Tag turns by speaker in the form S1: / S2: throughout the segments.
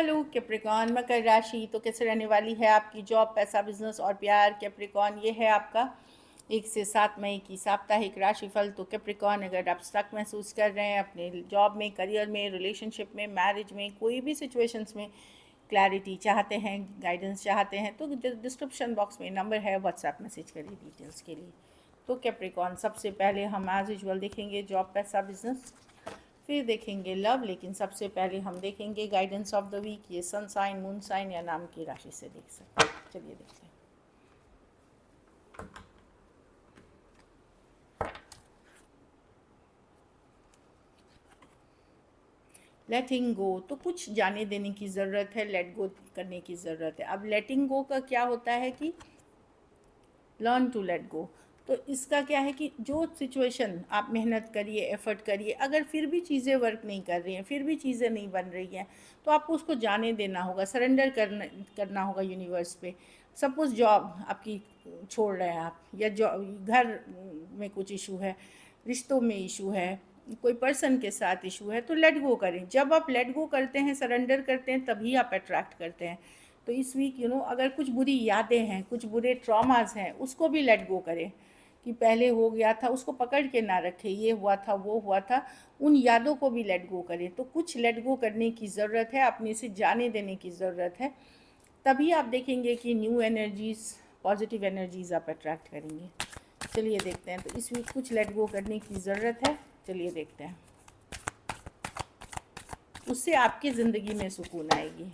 S1: Hello Capricorn, मकर राशि तो कैसे रहने वाली है आपकी जॉब, पैसा, बिजनेस और प्यार। कैप्रिकॉन, ये है आपका 1 से 7 मई की साप्ताहिक राशिफल। तो कैप्रिकॉन, अगर आप स्टक महसूस कर रहे हैं अपने जॉब में, करियर में, रिलेशनशिप में, मैरिज में, कोई भी सिचुएशंस में क्लैरिटी चाहते हैं, गाइडेंस चाहते हैं, तो डिस्क्रिप्शन बॉक्स में नंबर है, व्हाट्सएप मैसेज करिए डिटेल्स के लिए। तो कैप्रिकॉन, सबसे पहले हम एज यूजुअल देखेंगे जॉब, पैसा, बिजनेस, फिर देखेंगे लव, लेकिन सबसे पहले हम देखेंगे गाइडेंस ऑफ द वीक। ये सन साइन, मून साइन या नाम की राशि से देख सकते हैं। चलिए देखते हैं। लेटिंग गो, तो कुछ जाने देने की ज़रूरत है, लेट गो करने की ज़रूरत है। अब लेटिंग गो का क्या होता है कि लर्न टू लेट गो। तो इसका क्या है कि जो सिचुएशन आप मेहनत करिए, एफर्ट करिए, अगर फिर भी चीज़ें वर्क नहीं कर रही हैं, फिर भी चीज़ें नहीं बन रही हैं, तो आपको उसको जाने देना होगा, सरेंडर करना होगा यूनिवर्स पे। सपोज़ जॉब आपकी छोड़ रहे हैं आप, या जॉब, घर में कुछ इशू है, रिश्तों में इशू है, कोई पर्सन के साथ इशू है, तो लेट गो करें। जब आप लेट गो करते हैं, सरेंडर करते हैं, तभी आप अट्रैक्ट करते हैं। तो इस वीक अगर कुछ बुरी यादें हैं, कुछ बुरे ट्रॉमास हैं, उसको भी लेट गो करें कि पहले हो गया था, उसको पकड़ के ना रखें, ये हुआ था, वो हुआ था, उन यादों को भी लेट गो करें। तो कुछ लेट गो करने की ज़रूरत है, अपने से जाने देने की ज़रूरत है, तभी आप देखेंगे कि न्यू एनर्जीज़, पॉजिटिव एनर्जीज़ आप अट्रैक्ट करेंगे। चलिए देखते हैं, तो इस वीक कुछ लेट गो करने की ज़रूरत है। चलिए देखते हैं, उससे आपकी ज़िंदगी में सुकून आएगी।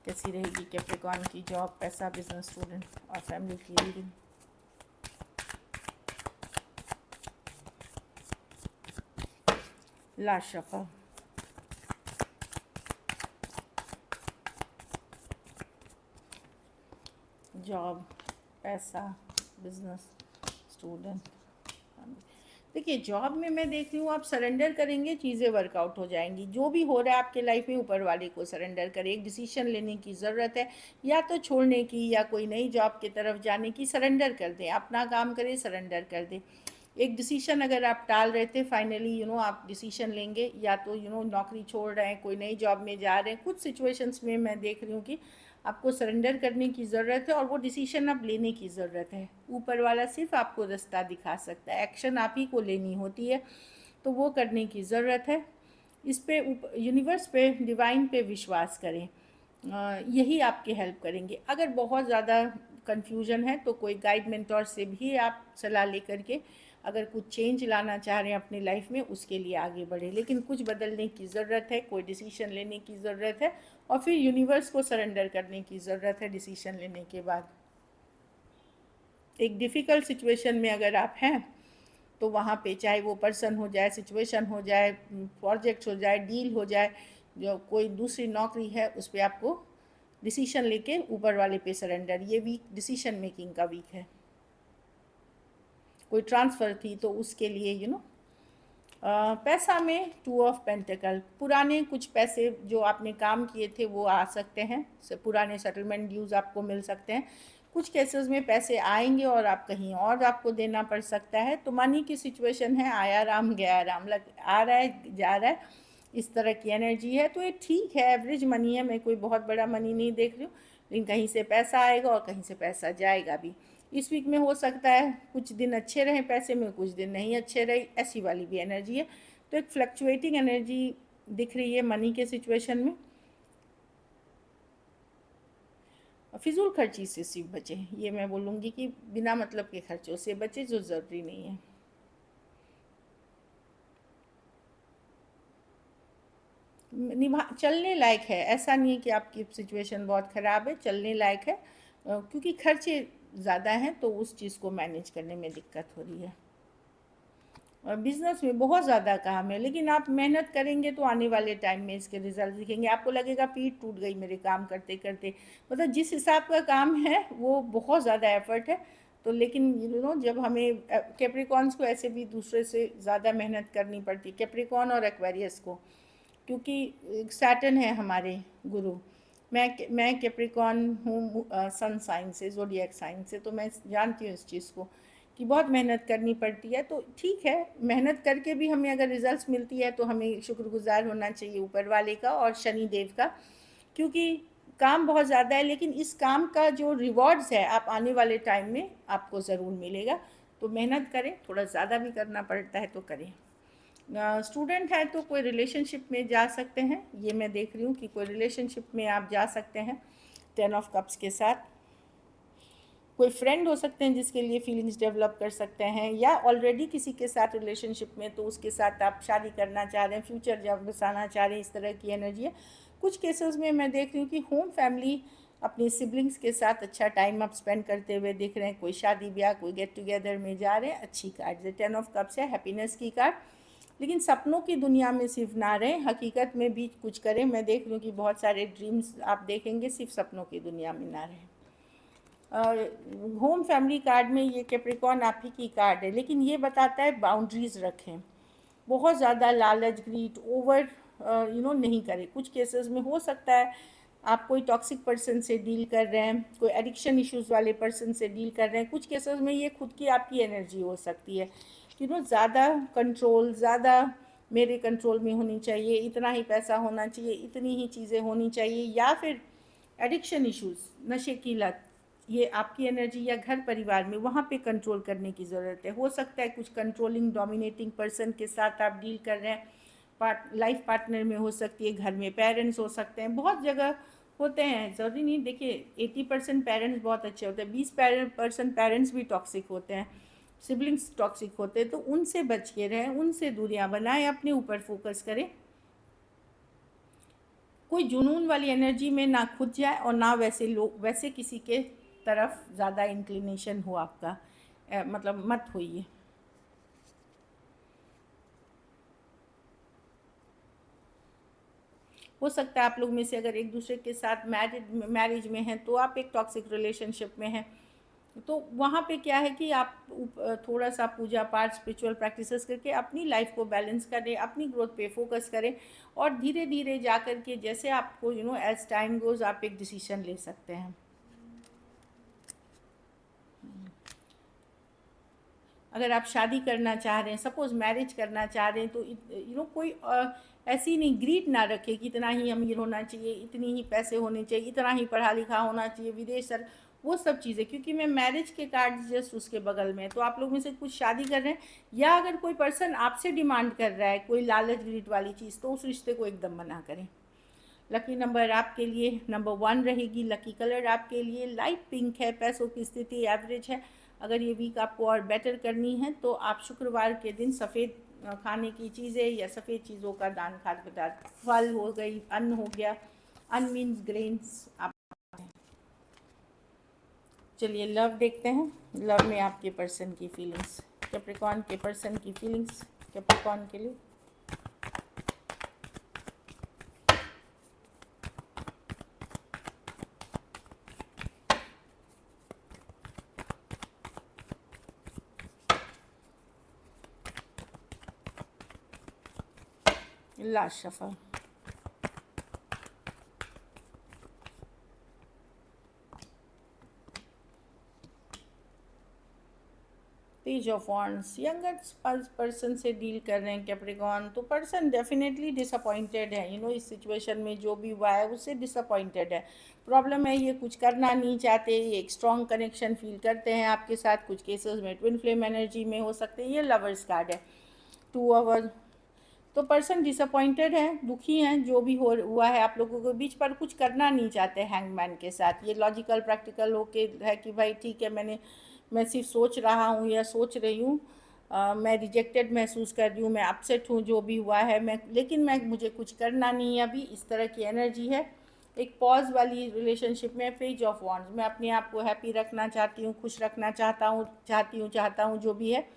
S1: कैसी रहेगी कैप्रिकॉन की जॉब, पैसा, बिजनेस, स्टूडेंट और फैमिली की रीडिंग। Last shuffle. जॉब, पैसा, बिजनेस, स्टूडेंट, देखिए जॉब में मैं देख रही हूँ आप सरेंडर करेंगे, चीज़ें वर्कआउट हो जाएंगी। जो भी हो रहा है आपके लाइफ में, ऊपर वाले को सरेंडर करें। एक डिसीजन लेने की ज़रूरत है, या तो छोड़ने की या कोई नई जॉब की तरफ जाने की। सरेंडर कर दें, अपना काम करें, सरेंडर कर दें। एक डिसीजन अगर आप टाल रहे थे, फाइनली आप डिसीजन लेंगे, या तो नौकरी छोड़ रहे हैं, कोई नई जॉब में जा रहे हैं। कुछ सिचुएशंस में मैं देख रही हूँ कि आपको सरेंडर करने की ज़रूरत है, और वो डिसीजन अब लेने की ज़रूरत है। ऊपर वाला सिर्फ आपको रास्ता दिखा सकता है, एक्शन आप ही को लेनी होती है, तो वो करने की ज़रूरत है। इस पे यूनिवर्स पे, डिवाइन पे विश्वास करें, यही आपकी हेल्प करेंगे। अगर बहुत ज़्यादा कन्फ्यूजन है, तो कोई गाइड मेंटोर से भी आप सलाह लेकर के अगर कुछ चेंज लाना चाह रहे हैं अपनी लाइफ में, उसके लिए आगे बढ़े। लेकिन कुछ बदलने की ज़रूरत है, कोई डिसीजन लेने की ज़रूरत है, और फिर यूनिवर्स को सरेंडर करने की ज़रूरत है डिसीजन लेने के बाद। एक डिफ़िकल्ट सिचुएशन में अगर आप हैं, तो वहाँ पे चाहे वो पर्सन हो जाए, सिचुएशन हो जाए, प्रोजेक्ट हो जाए, डील हो जाए, जो कोई दूसरी नौकरी है, उस पर आपको डिसीजन लेके ऊपर वाले पे सरेंडर। ये वीक डिसीजन मेकिंग का वीक है। कोई ट्रांसफ़र थी तो उसके लिए पैसा में 2 ऑफ पेंटिकल, पुराने कुछ पैसे जो आपने काम किए थे वो आ सकते हैं, पुराने सेटलमेंट ड्यूज़ आपको मिल सकते हैं। कुछ केसेस में पैसे आएंगे और आप कहीं और आपको देना पड़ सकता है। तो मनी की सिचुएशन है, आया राम गया राम, लग आ रहा है जा रहा है, इस तरह की एनर्जी है। तो ये ठीक है, एवरेज मनी है, मैं कोई बहुत बड़ा मनी नहीं देख रही हूँ, लेकिन कहीं से पैसा आएगा और कहीं से पैसा जाएगा भी। इस वीक में हो सकता है कुछ दिन अच्छे रहें पैसे में, कुछ दिन नहीं अच्छे रहे, ऐसी वाली भी एनर्जी है। तो एक फ्लक्चुएटिंग एनर्जी दिख रही है मनी के सिचुएशन में। फिजूल खर्ची से सिर्फ बचें, ये मैं बोलूँगी कि बिना मतलब के खर्चों से बचें जो ज़रूरी नहीं है। निभा चलने लायक है, ऐसा नहीं है कि आपकी सिचुएशन बहुत ख़राब है, चलने लायक है। क्योंकि खर्चे ज़्यादा हैं, तो उस चीज़ को मैनेज करने में दिक्कत हो रही है। और बिज़नेस में बहुत ज़्यादा काम है, लेकिन आप मेहनत करेंगे तो आने वाले टाइम में इसके रिजल्ट दिखेंगे। आपको लगेगा पीठ टूट गई मेरे काम करते करते, मतलब जिस हिसाब का काम है वो बहुत ज़्यादा एफर्ट है। तो लेकिन जब हमें कैप्रिकॉन्स को ऐसे भी दूसरे से ज़्यादा मेहनत करनी पड़ती है, कैप्रिकॉन और एक्वेरियस को, क्योंकि सैटर्न है हमारे गुरु। मैं कैप्रिकॉन हूँ सन साइन से, ज़ोडिएक साइन से, तो मैं जानती हूँ इस चीज़ को कि बहुत मेहनत करनी पड़ती है। तो ठीक है, मेहनत करके भी हमें अगर रिजल्ट्स मिलती है तो हमें शुक्रगुजार होना चाहिए ऊपर वाले का और शनि देव का, क्योंकि काम बहुत ज़्यादा है, लेकिन इस काम का जो रिवॉर्ड्स है आप आने वाले टाइम में आपको ज़रूर मिलेगा। तो मेहनत करें, थोड़ा ज़्यादा भी करना पड़ता है तो करें। स्टूडेंट है तो कोई रिलेशनशिप में जा सकते हैं, ये मैं देख रही हूँ कि कोई रिलेशनशिप में आप जा सकते हैं 10 ऑफ कप्स के साथ। कोई फ्रेंड हो सकते हैं जिसके लिए फीलिंग्स डेवलप कर सकते हैं, या ऑलरेडी किसी के साथ रिलेशनशिप में तो उसके साथ आप शादी करना चाह रहे हैं, फ्यूचर जब बसाना चाह रहे हैं, इस तरह की एनर्जी है। कुछ केसेस में मैं देख रही हूँ कि होम फैमिली अपनी सिबलिंग्स के साथ अच्छा टाइम आप स्पेंड करते हुए दिख रहे हैं, कोई शादी ब्याह, कोई गेट टुगेदर में जा रहे हैं। अच्छी कार्ड है, 10 ऑफ कप्स है, हैप्पीनेस की कार्ड। लेकिन सपनों की दुनिया में सिर्फ ना रहें, हकीकत में भी कुछ करें। मैं देख रही हूँ कि बहुत सारे ड्रीम्स आप देखेंगे, सिर्फ सपनों की दुनिया में ना रहें। होम फैमिली कार्ड में ये कैप्रिकॉर्न आप ही की कार्ड है, लेकिन ये बताता है बाउंड्रीज़ रखें, बहुत ज़्यादा लालच, ग्रीड, ओवर नहीं करें। कुछ केसेस में हो सकता है आप कोई टॉक्सिक पर्सन से डील कर रहे हैं, कोई एडिक्शन इश्यूज़ वाले पर्सन से डील कर रहे हैं। कुछ केसेस में ये खुद की आपकी एनर्जी हो सकती है, ज़्यादा कंट्रोल, ज़्यादा मेरे कंट्रोल में होनी चाहिए, इतना ही पैसा होना चाहिए, इतनी ही चीज़ें होनी चाहिए, या फिर एडिक्शन इश्यूज़, नशे की लत, ये आपकी एनर्जी या घर परिवार में वहाँ पे कंट्रोल करने की ज़रूरत है। हो सकता है कुछ कंट्रोलिंग डोमिनेटिंग पर्सन के साथ आप डील कर रहे हैं, लाइफ पार्टनर में हो सकती है, घर में पेरेंट्स हो सकते हैं, बहुत जगह होते हैं, ज़रूरी नहीं। देखिए 80% पेरेंट्स बहुत अच्छे होते हैं, 20% पेरेंट्स भी टॉक्सिक होते हैं, सिबलिंग्स टॉक्सिक होते हैं। तो उनसे बच के रहें, उनसे दूरियां बनाएं, अपने ऊपर फोकस करें। कोई जुनून वाली एनर्जी में ना खुद जाए और ना वैसे किसी के तरफ ज़्यादा इंक्लिनेशन हो आपका, मतलब मत होइए। हो सकता है आप लोग में से अगर एक दूसरे के साथ मैरिज में हैं तो आप एक टॉक्सिक रिलेशनशिप में हैं, तो वहाँ पे क्या है कि आप थोड़ा सा पूजा पाठ, स्पिरिचुअल प्रैक्टिसेस करके अपनी लाइफ को बैलेंस करें, अपनी ग्रोथ पे फोकस करें, और धीरे धीरे जा कर के जैसे आपको एज टाइम गोज आप एक डिसीजन ले सकते हैं। अगर आप शादी करना चाह रहे हैं, सपोज मैरिज करना चाह रहे हैं, तो कोई ऐसी नहीं ग्रीड ना रखे कि इतना ही अमीर होना चाहिए, इतनी ही पैसे होने चाहिए, इतना ही पढ़ा लिखा होना चाहिए, विदेश सर, वो सब चीज़ें। क्योंकि मैं मैरिज के कार्ड जस्ट उसके बगल में, तो आप लोग में से कुछ शादी कर रहे हैं, या अगर कोई पर्सन आपसे डिमांड कर रहा है कोई लालच ग्रीड वाली चीज़, तो उस रिश्ते को एकदम मना करें। लकी नंबर आपके लिए नंबर 1 रहेगी। लकी कलर आपके लिए लाइट पिंक है। पैसों की स्थिति एवरेज है। अगर ये वीक आपको और बेटर करनी है तो आप शुक्रवार के दिन सफ़ेद खाने की चीज़ें या सफ़ेद चीज़ों का दान, खाद्य पदार्थ, फल हो गई, अन्न हो गया, अन्न मीन्स ग्रेन्स आप। चलिए लव देखते हैं। लव में आपके पर्सन की फीलिंग्स, कैप्रिकॉर्न के पर्सन की फीलिंग्स कैप्रिकॉर्न के लिए। Last shuffle. Page of wands, younger person से डील कर रहे हैं कैप्रिकॉर्न, तो पर्सन डेफिनेटली डिसअपॉइंटेड है। इस सिचुएशन में जो भी हुआ है उससे डिसअपॉइंटेड है। प्रॉब्लम है ये कुछ करना नहीं चाहते, ये एक स्ट्रॉन्ग कनेक्शन फील करते हैं आपके साथ। कुछ केसेस में ट्विन फ्लेम एनर्जी में हो सकते हैं। ये लवर्स कार्ड है, 2 आवर। तो पर्सन डिसअपॉइंटेड है, दुखी हैं जो भी हुआ है आप लोगों के बीच, पर कुछ करना नहीं चाहते हैंगमैन के साथ। ये लॉजिकल प्रैक्टिकल होके है कि भाई ठीक है, मैं सिर्फ सोच रहा हूँ या सोच रही हूँ, मैं रिजेक्टेड महसूस कर रही हूँ, मैं अपसेट हूँ जो भी हुआ है, लेकिन मुझे कुछ करना नहीं है अभी, इस तरह की एनर्जी है। एक पॉज वाली रिलेशनशिप में पेज ऑफ वॉन्ड्स, मैं अपने आप को हैप्पी रखना चाहती हूँ, खुश रखना चाहता हूँ जो भी है,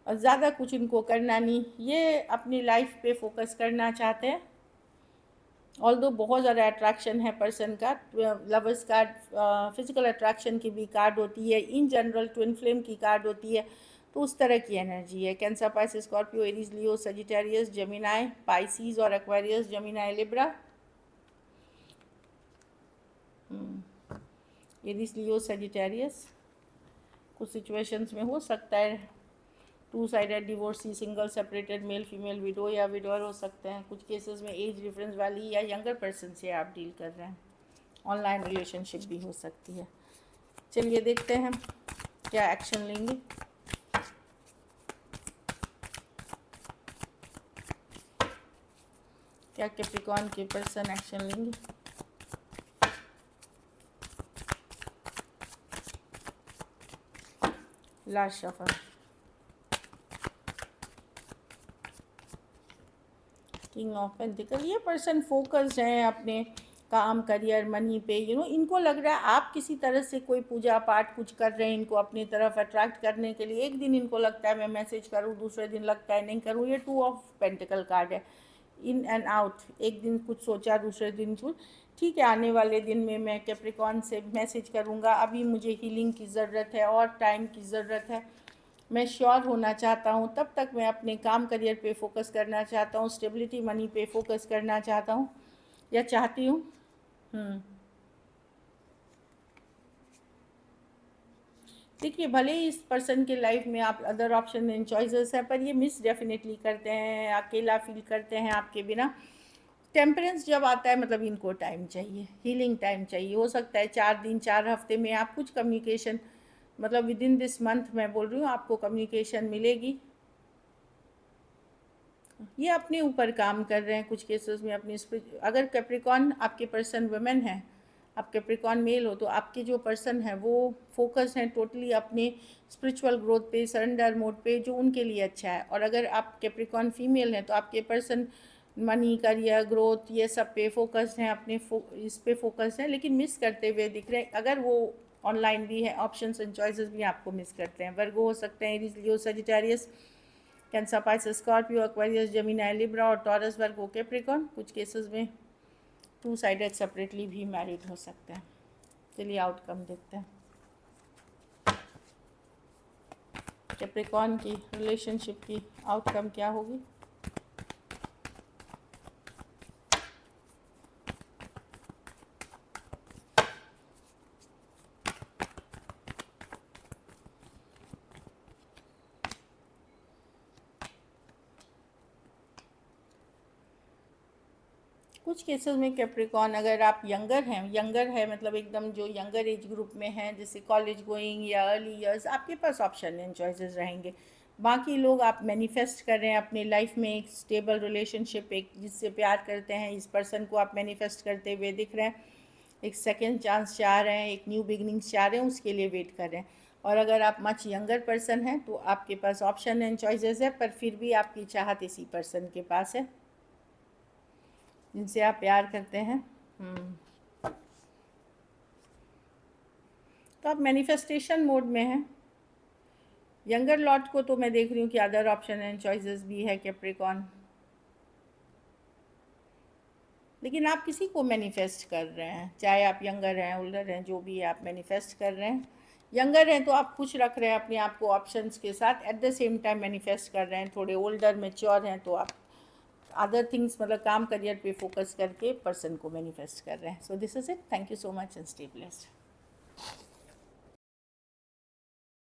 S1: और ज़्यादा कुछ इनको करना नहीं, ये अपनी लाइफ पे फोकस करना चाहते हैं। ऑल्दो बहुत ज़्यादा अट्रैक्शन है पर्सन का। लवर्स कार्ड फिजिकल अट्रैक्शन की भी कार्ड होती है, इन जनरल ट्विन फ्लेम की कार्ड होती है, तो उस तरह की एनर्जी है। Cancer, Pisces, Scorpio, Aries, Leo, Sagittarius, Gemini, Pisces और Aquarius, Gemini, Libra, Aries, Leo, Sagittarius. कुछ सिचुएशंस में हो सकता है 2 sided divorcee, single separated, male female, window या विडोअर हो सकते हैं। कुछ केसेस में एज डिफरेंस वाली या यंगर पर्सन से आप डील कर रहे हैं। ऑनलाइन रिलेशनशिप भी हो सकती है। चलिए देखते हैं क्या एक्शन लेंगे। क्या कैप्रिकॉर्न के पर्सन एक्शन लेंगे? Last shuffle, king of pentacle. ये पर्सन फोकस्ड है अपने काम, करियर, मनी पे। इनको लग रहा है आप किसी तरह से कोई पूजा पाठ कुछ कर रहे हैं इनको अपनी तरफ अट्रैक्ट करने के लिए। एक दिन इनको लगता है मैं मैसेज करूँ, दूसरे दिन लगता है नहीं करूँ। ये 2 ऑफ पेंटिकल कार्ड है, इन एंड आउट। एक दिन कुछ सोचा, दूसरे दिन कुछ। ठीक है, आने वाले दिन में मैं कैप्रिकॉर्न से मैसेज करूँगा। अभी मुझे हीलिंग की ज़रूरत है और टाइम की ज़रूरत है। मैं श्योर होना चाहता हूँ, तब तक मैं अपने काम करियर पे फोकस करना चाहता हूँ, स्टेबिलिटी मनी पे फोकस करना चाहता हूँ या चाहती हूँ। देखिए, भले ही इस पर्सन के लाइफ में आप अदर ऑप्शन एंड चॉइसेस है, पर ये मिस डेफिनेटली करते हैं, अकेला फील करते हैं आपके बिना। टेम्परेंस जब आता है मतलब इनको टाइम चाहिए, हीलिंग टाइम चाहिए। हो सकता है 4 दिन 4 हफ्ते में आप कुछ कम्युनिकेशन, मतलब विद इन दिस मंथ मैं बोल रही हूँ, आपको कम्युनिकेशन मिलेगी। ये अपने ऊपर काम कर रहे हैं कुछ केसेस में अपनी। अगर कैप्रिकॉर्न आपके पर्सन वुमेन है, आप कैप्रिकॉर्न मेल हो, तो आपके जो पर्सन है वो फोकस हैं टोटली अपने स्पिरिचुअल ग्रोथ पे, सरेंडर मोड पे, जो उनके लिए अच्छा है। और अगर आप कैप्रिकॉर्न फीमेल हैं तो आपके पर्सन मनी, करियर, ग्रोथ, ये सब पे फोकस हैं, अपने इस पे फोकस है, लेकिन मिस करते हुए दिख रहे हैं। अगर वो ऑनलाइन भी है, ऑप्शंस एंड चॉइसेस भी आपको मिस करते हैं। वर्गो हो सकते हैं, Aries, Leo, Sagittarius, Cancer, Pisces, Scorpio, Aquarius, Gemini, Libra और टॉरस, वर्गो, कैप्रिकॉर्न। कुछ केसेस में 2 साइडेड सेपरेटली भी मैरिड हो सकते हैं। चलिए आउटकम देखते हैं। कैप्रिकॉर्न की रिलेशनशिप की आउटकम क्या होगी? कुछ केसेस में कैप्रिकॉर्न, अगर आप यंगर हैं, यंगर है मतलब एकदम जो यंगर एज ग्रुप में हैं, जैसे कॉलेज गोइंग या अर्ली ईयर्स, आपके पास ऑप्शन एंड चॉइसेस रहेंगे। बाकी लोग आप मैनिफेस्ट कर रहे हैं अपनी लाइफ में एक स्टेबल रिलेशनशिप, एक जिससे प्यार करते हैं, इस पर्सन को आप मैनिफेस्ट करते हुए दिख रहे हैं। एक सेकेंड चांस चाह रहे हैं, एक न्यू बिगनिंग्स चाह रहे हैं, उसके लिए वेट कर रहे हैं। और अगर आप मच यंगर पर्सन हैं तो आपके पास ऑप्शन एंड चॉइसेस है, पर फिर भी आपकी चाहत इसी पर्सन के पास है जिनसे आप प्यार करते हैं। तो आप मैनिफेस्टेशन मोड में हैं। यंगर लॉट को तो मैं देख रही हूँ कि अदर ऑप्शन एंड चॉइसेस भी है कैप्रिकॉर्न, लेकिन आप किसी को मैनिफेस्ट कर रहे हैं, चाहे आप यंगर हैं, ओल्डर हैं, जो भी है आप मैनिफेस्ट कर रहे हैं। यंगर हैं तो आप खुश रख रहे हैं अपने आप को ऑप्शंस के साथ, at the same time manifest कर रहे हैं। थोड़े ओल्डर मैच्योर हैं तो आप अदर थिंग्स, मतलब काम करियर पे फोकस करके पर्सन को मैनिफेस्ट कर रहे हैं। So this is it. Thank you so much and stay blessed.